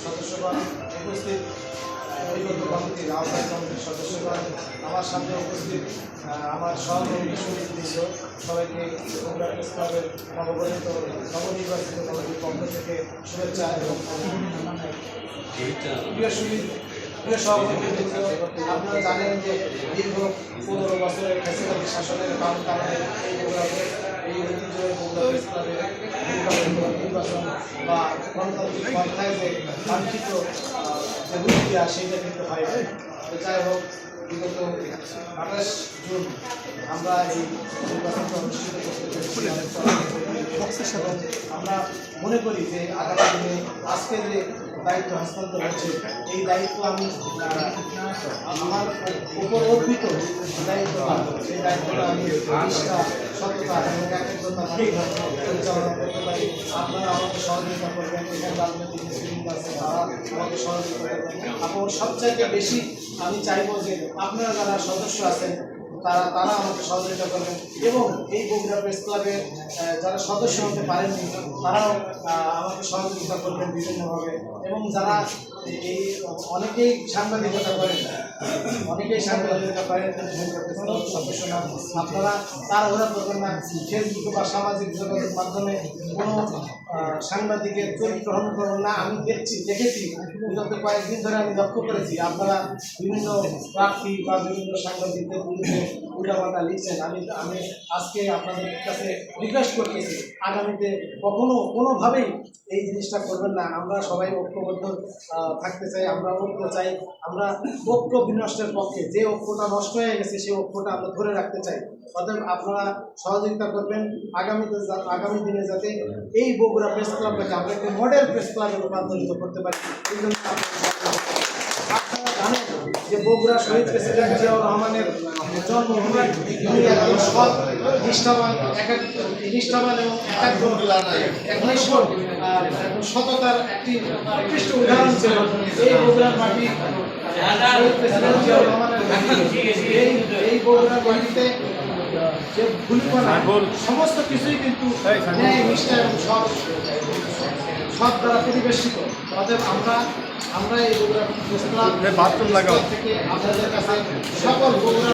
সদস্যগণ উপস্থিত বিগত কমিটির আহ্বায়ক কমিটির সদস্যগণ, আমার সামনে উপস্থিত আমার সহকর্মী সুনীলবৃন্দ, সবাইকে বগুড়া প্রেস ক্লাবের নবনির্বাচিত কমিটির পক্ষ থেকে শুভেচ্ছা এবং প্রিয় সহকর্মীবৃন্দ, আপনারা জানেন যে দীর্ঘ 15 বছরের ফ্যাসিবাদী শাসনের কারণে এই ঐতিহ্যের বগুড়া প্রেস ক্লাবের নির্বাচন বা গণতান্ত্রিক পন্থায় যে কাঙ্ক্ষিত যে রূপক্রিয়া সেইটা কিন্তু হয়। যাই হোক, বিগত 28 জুন আমরা এই নির্বাচনটা অনুষ্ঠিত করতে পেরেছি এবং আমরা মনে করি যে আগামী দিনে আজকে যে দায়িত্ব হস্তান্তর হচ্ছে, এই দায়িত্ব আমি আমার উপর অর্পিত দায়িত্ব, সেই দায়িত্বটা আমি নিষ্ঠা, সততা এবং একজনতা পরিচালনা করতে পারি। আপনারা আমাকে সহযোগিতা করবেন, এখানে রাজনৈতিক নেতৃবৃন্দ আছে, তারা আমাকে সহযোগিতা করবেন। এবং সবচাইতে বেশি আমি চাইবো যে আপনারা যারা সদস্য আছেন তারা আমাকে সহযোগিতা করবেন এবং এই বগুড়া প্রেস ক্লাবের যারা সদস্য হতে পারেননি তারাও আমাকে সহযোগিতা করবেন বিভিন্নভাবে। এবং যারা এই অনেকেই সাংবাদিকতা করেন সদস্য না, আপনারা ওরা করবেন না। ফেসবুক বা সামাজিক যোগাযোগের মাধ্যমে কোনো সাংবাদিকের চরিত্র হরণ করবেন না। আমি দেখেছি বিগত কয়েকদিন ধরে আমি লক্ষ্য করেছি আপনারা বিভিন্ন প্রার্থী বা বিভিন্ন সাংবাদিকদের বিরুদ্ধে উল্টাপাল্টা লিখছেন। আমি আজকে আপনাদের কাছে রিকোয়েস্ট করতেছি, আগামীতে কোনোভাবেই এই জিনিসটা করবেন না। আমরা সবাই ঐক্যবদ্ধ থাকতে চাই, আমরা ঐক্য চাই, আমরা ঐক্য বিনষ্টের পক্ষে। যে ঐক্যটা নষ্ট হয়ে গেছে সেই ঐক্যটা আমরা ধরে রাখতে চাই। অতএব আপনারা সহযোগিতা করবেন আগামী দিনে যাতে এই বগুড়া প্রেস ক্লাবটাকে আমরা একটি মডেল প্রেস ক্লাবে রূপান্তরিত করতে পারি। এই জন্য আপনারা জানেন যে বগুড়া শহীদ প্রেসিডেন্ট জিয়াউর রহমানের জন্মভূমি, সৎ নিষ্ঠাবান এবং সততার একটি উৎকৃষ্ট উদাহরণ ছিল এই বগুড়ার মাটি। শহীদ প্রেসিডেন্ট জিয়াউর রহমানের এই বগুড়ার মাটিতে যে ভুলিপনা সমস্ত কিছুই কিন্তু ন্যায়, নিষ্ঠা এবং সৎ দ্বারা পরিবেশিত। অতএব আমরা এই বগুড়া প্রেস ক্লাব থেকে আপনাদের কাছে সকল বগুড়া